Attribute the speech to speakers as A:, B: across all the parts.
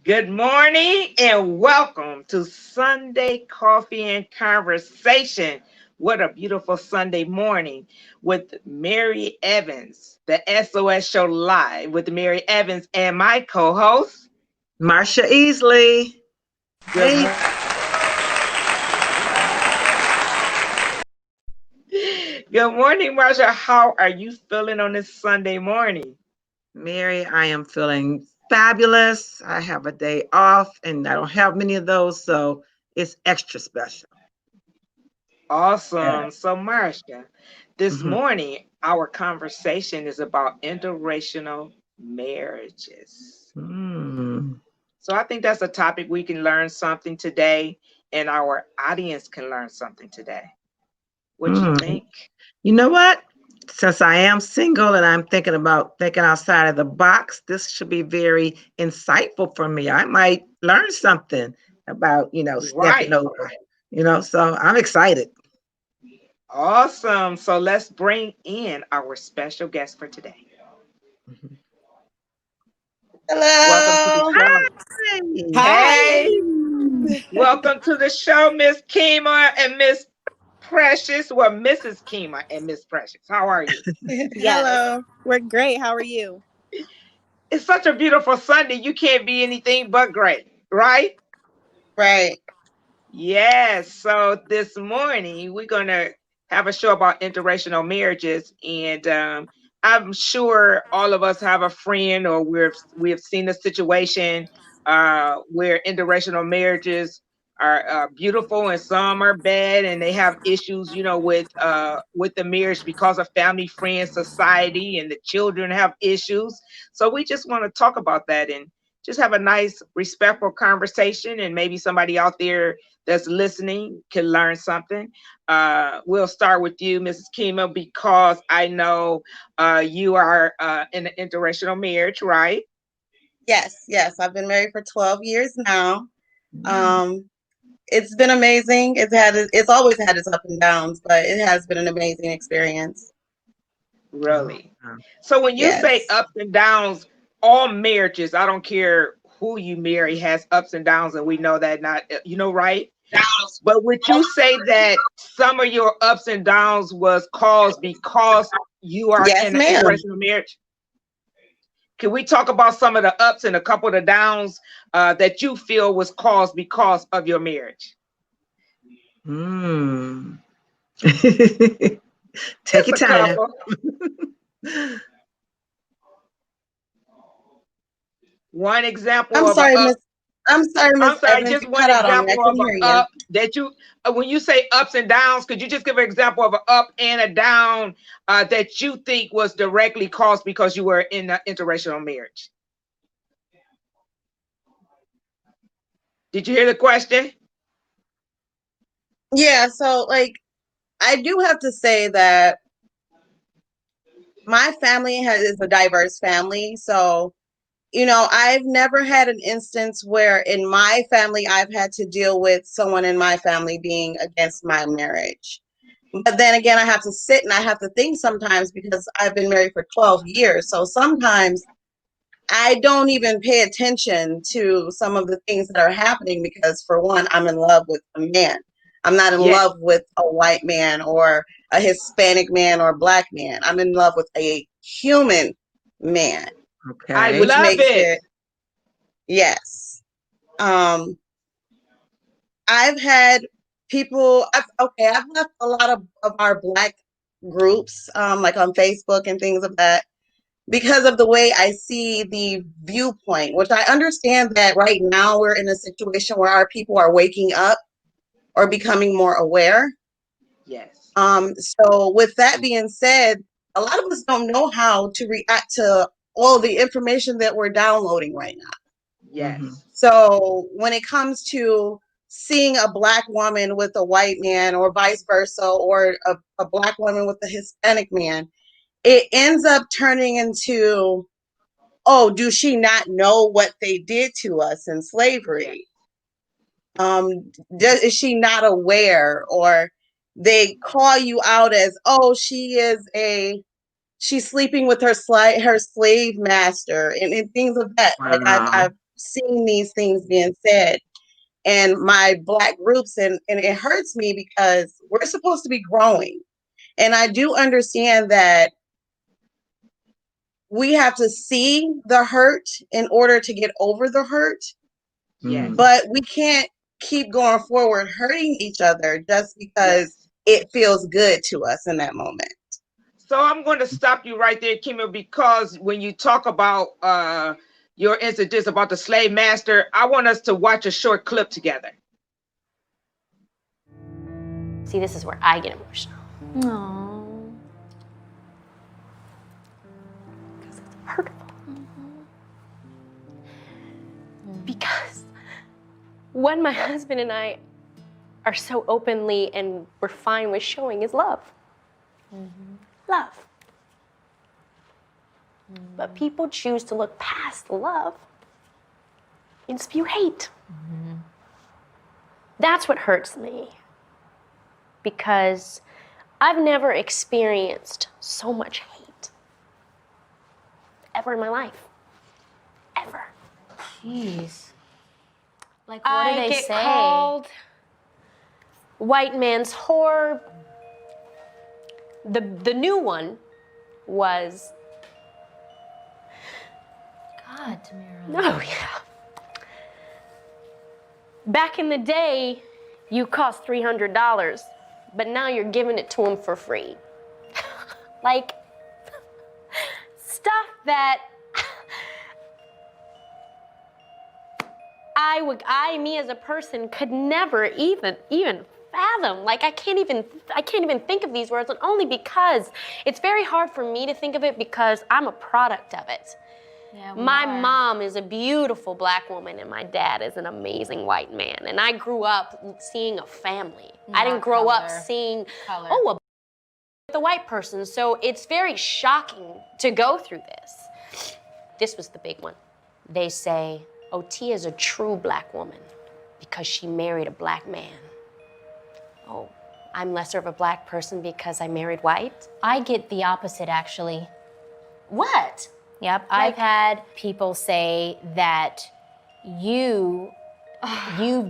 A: Good morning and welcome to Sunday Coffee and Conversation. What a beautiful Sunday morning with Mary Evans, the SOS Show Live with Mary Evans and my co host.
B: Marsha Easley.
A: Good,
B: Hey,
A: Good morning, Marsha. How are you feeling on this Sunday morning?
B: Mary, I am feeling fabulous. I have a day off and I don't have many of those, so it's extra special.
A: Awesome. So, Marsha, this
B: Mhm.
A: morning our conversation is about interracial marriages.
B: Mm.
A: So I think that's a topic we can learn something today, and our audience can learn something today. What you
B: Mm.
A: think?
B: You know what? Since I am single and I'm thinking about thinking outside of the box, this should be very insightful for me. I might learn something about, stepping
A: Right.
B: over, so I'm excited.
A: Awesome. So let's bring in our special guest for today.
B: Mhm.
A: Welcome to the
C: Hello.
A: show.
B: Hi.
C: Hi.
A: Hey, welcome to the show, Miss Keema and Miss Precious. Well, Mrs. Keema and Miss Precious. How are you?
C: Yes.
D: Hello. We're great. How are you?
A: It's such a beautiful Sunday. You can't be anything but great, right?
C: Right.
A: Yes. So this morning we're gonna have a show about interracial marriages, and I'm sure all of us have a friend or we have seen a situation where interracial marriages are beautiful and some are bad, and they have issues, with the marriage because of family, friends, society, and the children have issues. So we just want to talk about that and just have a nice, respectful conversation, and maybe somebody out there that's listening can learn something. We'll start with you, Mrs. Keema, because I know you are in an interracial marriage, right?
C: Yes. Yes. I've been married for 12 years now.
B: Mm.
C: Um, it's been amazing. It's always had its up and downs, but it has been an amazing experience.
B: Oh,
A: Really.
B: wow.
A: So when you say
C: Yes.
A: ups and downs, all marriages, I don't care who you marry, has ups and downs, and we know that not, right? But would you say that some of your ups and downs was caused because you are
C: Yes,
A: in an
C: ma'am.
A: interracial marriage? Can we talk about some of the ups and a couple of the downs that you feel was caused because of your marriage?
B: Mm. Take
A: Just
B: your
A: a
B: time.
A: couple. One example
C: I'm
A: of a
C: sorry,
A: up.
C: Miss. I'm sorry,
A: I'm
C: Miss
A: sorry,
C: Evans.
A: just
C: You
A: one
C: cut out on me. I
A: example of
C: couldn't
A: a
C: hear you.
A: up that you. When you say ups and downs, could you just give an example of an up and a down that you think was directly caused because you were in an interracial marriage? Did you hear the question?
C: Yeah. So, I do have to say that my family is a diverse family. So, I've never had an instance where in my family I've had to deal with someone in my family being against my marriage. But then again, I have to sit and I have to think sometimes because I've been married for 12 years. So sometimes I don't even pay attention to some of the things that are happening because, for one, I'm in love with a man. I'm not in
A: Yes.
C: love with a white man or a Hispanic man or a black man. I'm in love with a human man,
A: I
B: Okay.
C: which
A: love
C: makes
A: it.
C: it, yes. Um, I've had I've left a lot of our black groups, like on Facebook and things of that, because of the way I see the viewpoint, which I understand that right now we're in a situation where our people are waking up or becoming more aware.
A: Yes.
C: So with that being said, a lot of us don't know how to react to all the information that we're downloading right now.
B: Hmm.
A: Yes.
C: So when it comes to seeing a black woman with a white man or vice versa, or a black woman with a Hispanic man, it ends up turning into, oh, do she not know what they did to us in
A: Yes.
C: slavery? Is she not aware? Or they call you out as, oh, she's sleeping with her slave master, and things of that. Like
B: Wow.
C: seeing these things being said and my Black groups, and it hurts me because we're supposed to be growing. And I do understand that we have to see the hurt in order to get over the hurt.
A: Yes.
C: But we can't keep going forward hurting each other just because it feels good to us in that moment.
A: So I'm going to stop you right there, Keema, because when you talk about your incidents about the slave master, I want us to watch a short clip together.
E: See, this is where I get emotional.
F: Aww.
E: Because it's hurtful. Because what my husband and I are so openly and we're fine with showing is love. Love. But people choose to look past the love and spew hate. That's what hurts me. Because I've never experienced so much hate ever in my life. Ever.
F: Jeez. Like, what do they say?
E: I get called white man's whore. The new one was...
F: God, Tamara.
E: No, yeah. Back in the day, you cost $300, but now you're giving it to him for free. Like, stuff that me as a person could never even fathom. Like, I can't even think of these words, and only because it's very hard for me to think of it because I'm a product of it.
F: Yeah,
E: my mom is a beautiful Black woman and my dad is an amazing white man. And I grew up seeing a family. I didn't grow up seeing, the white person. So it's very shocking to go through this. This was the big one. They say, Tia is a true Black woman because she married a Black man. Oh, I'm lesser of a Black person because I married white?
F: I get the opposite, actually.
E: What?
F: Yep, I've had people say that you've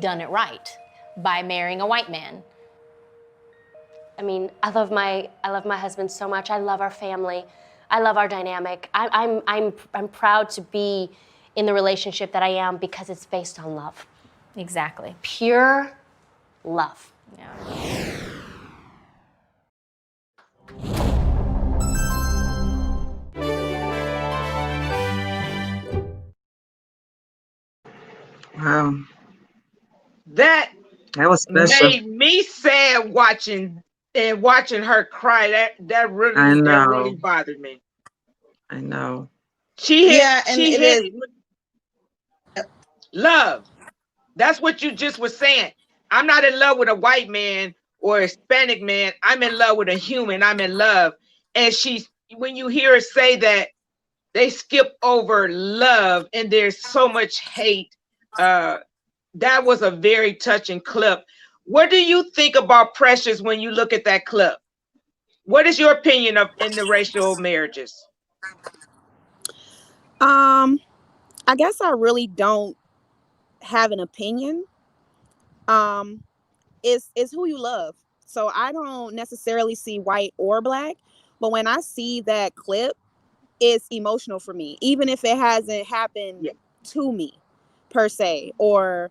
F: done it right by marrying a white man.
E: I mean, I love my husband so much. I love our family. I love our dynamic. I'm proud to be in the relationship that I am because it's based on love.
F: Exactly.
E: Pure love.
F: Yeah.
B: Wow.
A: That
B: was special.
A: made me sad watching her cry. That really bothered me.
B: I know.
A: She hit
C: is
A: love. That's what you just were saying. I'm not in love with a white man or a Hispanic man. I'm in love with a human. I'm in love. And when you hear her say that, they skip over love and there's so much hate. That was a very touching clip. What do you think about Precious when you look at that clip? What is your opinion of interracial marriages?
D: I guess I really don't have an opinion. It's who you love. So I don't necessarily see white or Black, but when I see that clip, it's emotional for me, even if it hasn't happened to me per se, or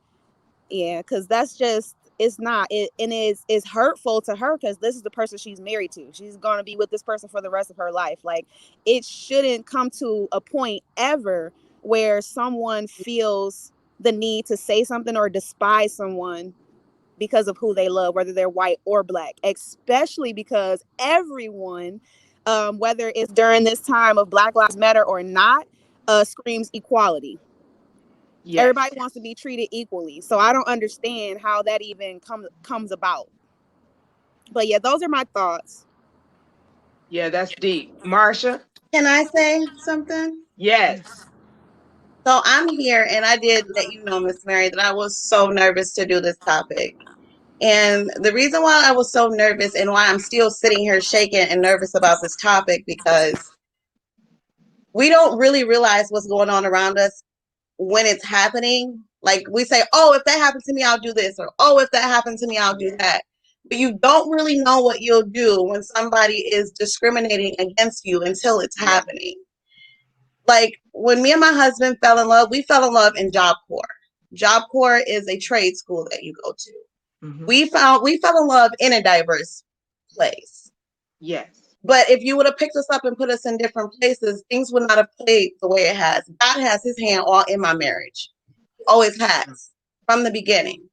D: because that's just, it's not it, and it's hurtful to her because this is the person she's married to. She's going to be with this person for the rest of her life. Like, it shouldn't come to a point ever where someone feels the need to say something or despise someone because of who they love, whether they're white or Black, especially because everyone, whether it's during this time of Black Lives Matter or not, screams equality. Yes. Everybody wants to be treated equally. So I don't understand how that even comes about. But yeah, those are my thoughts.
A: Yeah, that's deep. Marsha?
C: Can I say something?
A: Yes.
C: So I'm here, and I did let you know, Miss Mary, that I was so nervous to do this topic. And the reason why I was so nervous and why I'm still sitting here shaking and nervous about this topic, because we don't really realize what's going on around us when it's happening, like we say, oh, if that happens to me, I'll do this, or oh, if that happens to me, I'll do that. But you don't really know what you'll do when somebody is discriminating against you until it's happening. Like when me and my husband fell in love, we fell in love in Job Corps. Job Corps is a trade school that you go to. Mm-hmm. We fell in love in a diverse place.
A: Yes.
C: But if you would have picked us up and put us in different places, things would not have played the way it has. God has his hand all in my marriage. He always has from the beginning.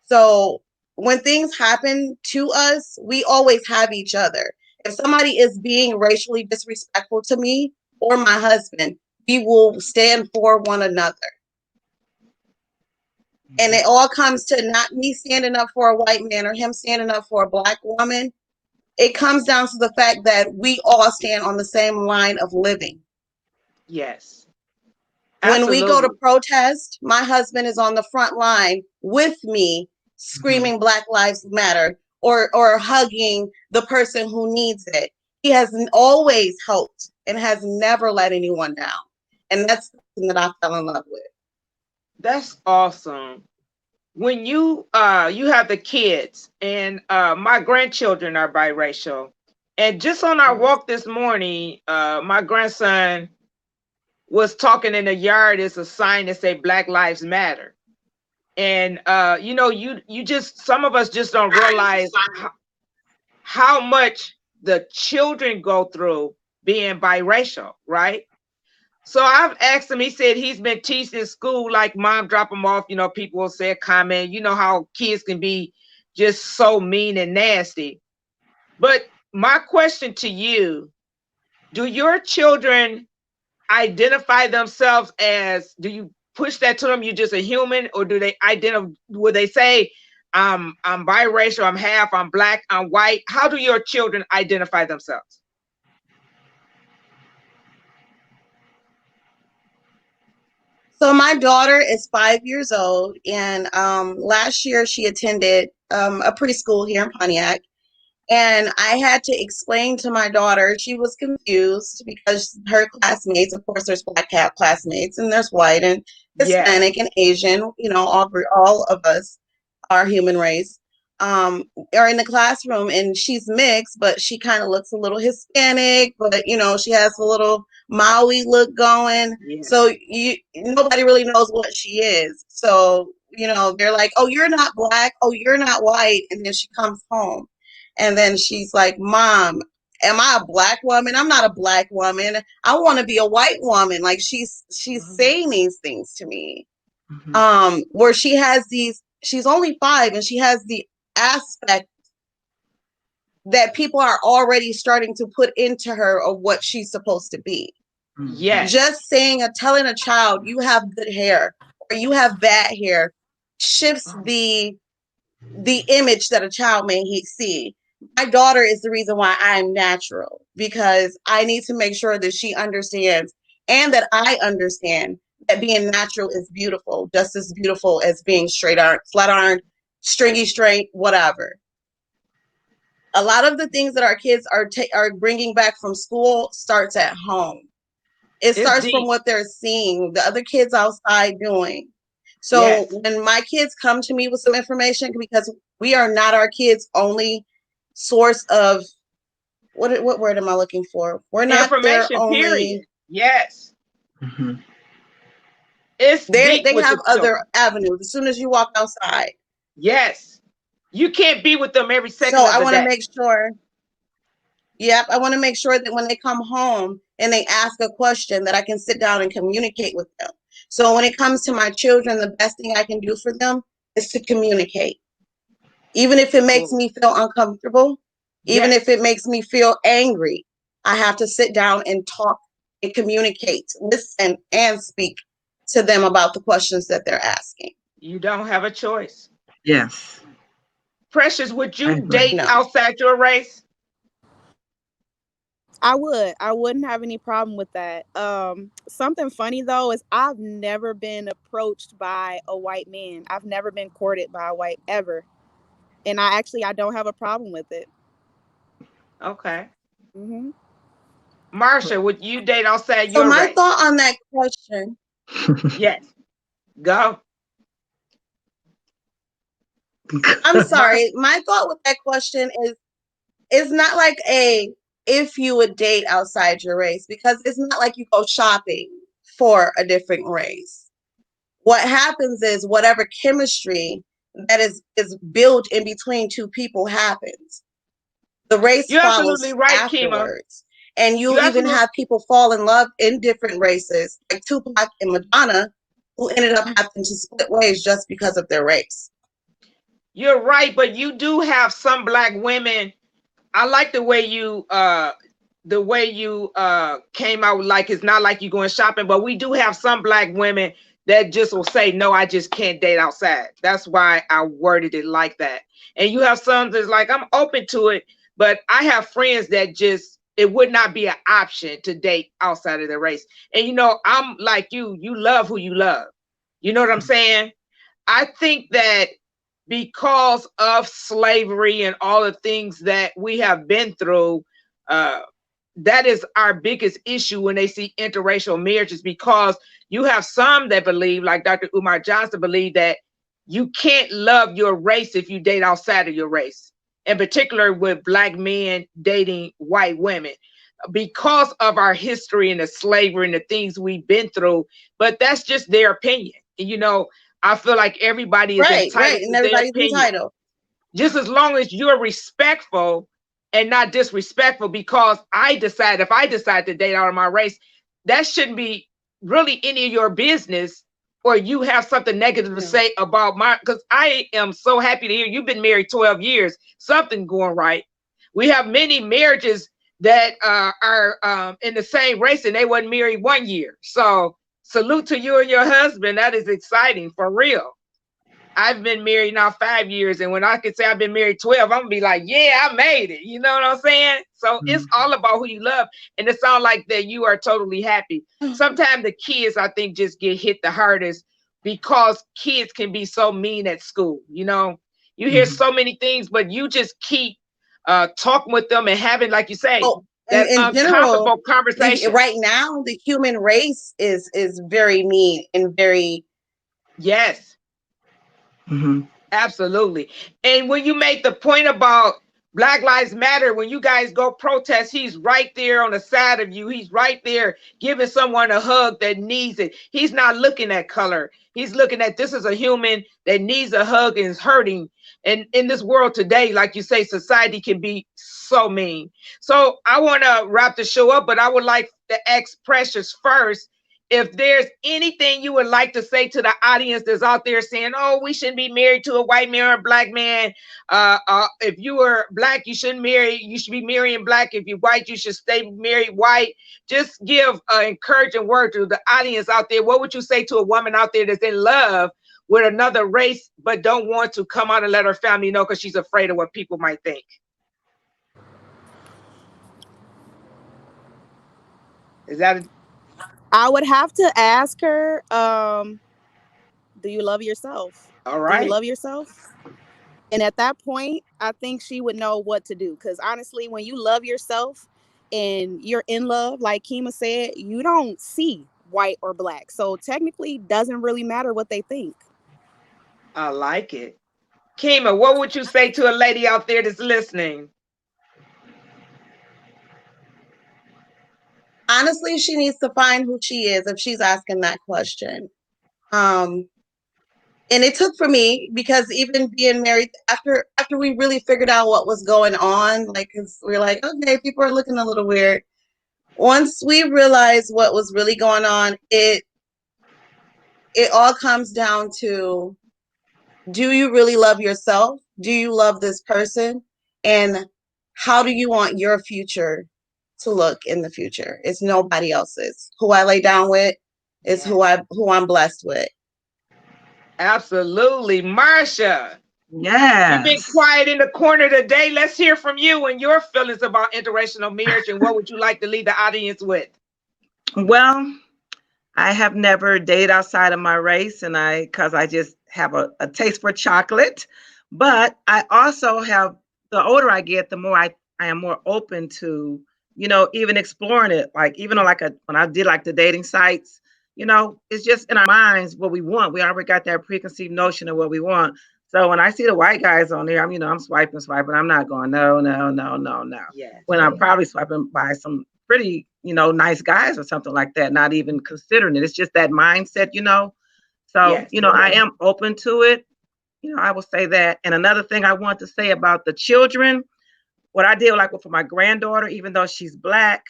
C: So when things happen to us, we always have each other. If somebody is being racially disrespectful to me or my husband, we will stand for one another. And it all comes to not me standing up for a white man or him standing up for a black woman. It comes down to the fact that we all stand on the same line of living.
A: Yes.
C: Absolutely. When we go to protest, my husband is on the front line with me, screaming Black Lives Matter or hugging the person who needs it. He has always helped and has never let anyone down. And that's something that I fell in love with.
A: That's awesome. When you have the kids, and my grandchildren are biracial, and just on our walk this morning, my grandson was talking in the yard. It's a sign that say Black Lives Matter. And you just, some of us just don't realize how much the children go through being biracial, right? So I've asked him, he said he's been teaching in school, like mom drop him off, people will say a comment, how kids can be just so mean and nasty. But my question to you, do your children identify themselves as, do you push that to them, you're just a human, or do they would they say, I'm biracial, I'm half, I'm black, I'm white? How do your children identify themselves?
C: So my daughter is 5 years old, and last year she attended a preschool here in Pontiac. And I had to explain to my daughter, she was confused because her classmates, of course, there's black classmates, and there's white and Hispanic and Asian, all of us, our human race, are in the classroom, and she's mixed, but she kind of looks a little Hispanic, but she has a little Maui look going. So nobody really knows what she is. So they're like, oh, you're not black, oh, you're not white. And then she comes home and then she's like, Mom, am I a black woman? I'm not a black woman. I want to be a white woman. Like she's saying these things to me. Where she has she's only 5, and she has the aspect that people are already starting to put into her of what she's supposed to be.
A: Yes.
C: Just telling a child you have good hair or you have bad hair shifts the image that a child may see. My daughter is the reason why I'm natural, because I need to make sure that she understands and that I understand that being natural is beautiful, just as beautiful as being straight iron, flat iron, stringy straight, whatever. A lot of the things that our kids are bringing back from school starts at home. It starts from what they're seeing the other kids outside doing. So when my kids come to me with some information, because we are not our kids' only source of what word am I looking for? We're not their only.
A: Period. Yes.
B: Mm-hmm.
C: They have other avenues as soon as you walk outside.
A: Yes. You can't be with them every second.
C: So I want to make sure. Yep, I want to make sure that when they come home and they ask a question, that I can sit down and communicate with them. So when it comes to my children, the best thing I can do for them is to communicate. Even if it makes me feel uncomfortable, even if it makes me feel angry, I have to sit down and talk and communicate, listen, and speak to them about the questions that they're asking.
A: You don't have a choice.
B: Yes.
A: Precious, would you date outside your race?
D: I would. I wouldn't have any problem with that. Something funny though is I've never been approached by a white man. I've never been courted by a white ever. And I don't have a problem with it.
A: Okay.
D: Mm-hmm.
A: Marsha, would you date outside your race?
C: So my thought on that question.
A: Yes. Go.
C: I'm sorry. My thought with that question is it's not like a if you would date outside your race, because it's not like you go shopping for a different race. What happens is whatever chemistry that is built in between two people happens. The race
A: You're absolutely
C: follows
A: right, Keema.
C: afterwards. And
A: You
C: you'll even
A: absolutely.
C: have people fall in love in different races, like Tupac and Madonna, who ended up having to split ways just because of their race.
A: You're right, but you do have some black women. I like the way you came out, like it's not like you going shopping, but we do have some black women that just will say, no, I just can't date outside. That's why I worded it like that. And you have some that's like, I'm open to it, but I have friends that just it would not be an option to date outside of the race. And I'm like you love who you love. You know what I'm saying? I think that because of slavery and all the things that we have been through, uh, that is our biggest issue when they see interracial marriages, because you have some that believe, like Dr. Umar Johnson, believe that you can't love your race if you date outside of your race, in particular with black men dating white women, because of our history and the slavery and the things we've been through. But that's just their opinion. I feel like everybody is
C: Right,
A: entitled
C: and
A: to their
C: everybody's
A: opinion,
C: entitled.
A: just as long as you're respectful and not disrespectful. Because if I decide to date out of my race, that shouldn't be really any of your business, or you have something negative to say about because I am so happy to hear you've been married 12 years, something going right. We have many marriages that are in the same race and they wasn't married 1 year. So salute to you and your husband. That is exciting, for real. I've been married now 5 years, and when I could say I've been married 12, I'm gonna be like, yeah, I made it. You know what I'm saying? So it's all about who you love. And it sounds like that you are totally happy. Sometimes the kids, I think, just get hit the hardest, because kids can be so mean at school. You hear so many things, but you just keep talking with them and having, like you say,
C: And
A: that
C: in general,
A: uncomfortable conversation.
C: right now, the human race is very mean and very.
A: Yes. Absolutely. And when you make the point about Black Lives Matter, when you guys go protest, he's right there on the side of you. He's right there giving someone a hug that needs it. He's not looking at color. He's looking at, this is a human that needs a hug and is hurting. And in this world today, like you say, society can be so mean. So I want to wrap the show up, but I would like to ask Precious first, if there's anything you would like to say to the audience that's out there saying, oh, we shouldn't be married to a white man or a black man. If you were black, you shouldn't marry. You should be marrying black. If you're white, you should stay married white. Just give an encouraging word to the audience out there. What would you say to a woman out there that's in love with another race, but don't want to come out and let her family know because she's afraid of what people might think? Is that
D: I would have to ask her, do you love yourself?
A: all
D: Do you
A: right?
D: love yourself? And at that point, I think she would know what to do. Because honestly, when you love yourself and you're in love, like Keema said, you don't see white or black. So technically, doesn't really matter what they think.
A: I like it. Keema, what would you say to a lady out there that's listening?
C: Honestly, she needs to find who she is if she's asking that question. And it took for me, because even being married after we really figured out what was going on, like, cause we we're like, okay, people are looking a little weird. Once we realized what was really going on, it all comes down to, do you really love yourself? Do you love this person? And how do you want your future to look in the future? It's nobody else's. Who I lay down with is who I'm blessed with.
A: Absolutely. Marsha, you've been
B: Yes.
A: quiet in the corner today. Let's hear from you and your feelings about interracial marriage, and what would you like to leave the audience with?
B: Well, I have never dated outside of my race, and because I just have a taste for chocolate. But I also have, the older I get, the more I am more open to, even exploring it. Like, even on when I did like the dating sites, it's just in our minds what we want. We already got that preconceived notion of what we want. So when I see the white guys on there, I'm swiping. I'm not going, no.
A: Yes.
B: When I'm probably swiping by some pretty, nice guys or something like that, not even considering it. It's just that mindset, So,
A: Yes.
B: I am open to it. I will say that. And another thing I want to say about the children, what I did like for my granddaughter, even though she's Black,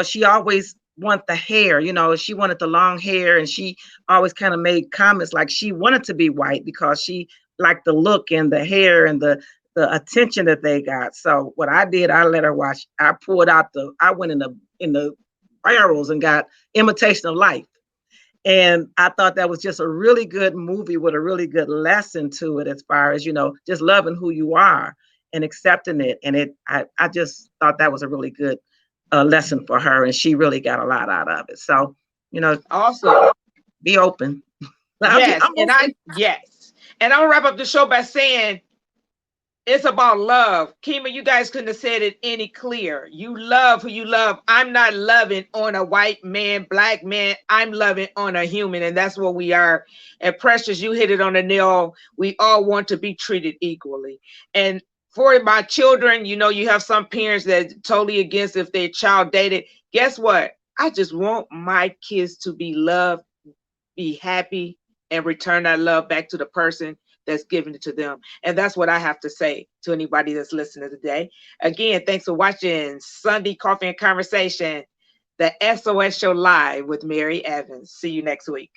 B: she always want the hair, she wanted the long hair, and she always kind of made comments like she wanted to be white because she liked the look and the hair and the attention that they got. So what I did, I let her watch. I went in the barrels and got Imitation of Life. And I thought that was just a really good movie with a really good lesson to it, as far as, just loving who you are and accepting it. And I just thought that was a really good lesson for her. And she really got a lot out of it. So,
A: awesome.
B: Be open.
A: Yes. Yes. And I'll wrap up the show by saying, it's about love. Keema, you guys couldn't have said it any clearer. You love who you love. I'm not loving on a white man, Black man. I'm loving on a human, and that's what we are. And Precious, you hit it on the nail. We all want to be treated equally. And for my children, you have some parents that totally against if their child dated. Guess what? I just want my kids to be loved, be happy, and return that love back to the person that's giving it to them. And that's what I have to say to anybody that's listening today. Again, thanks for watching Sunday Coffee and Conversation, the SOS Show Live with Mary Evans. See you next week.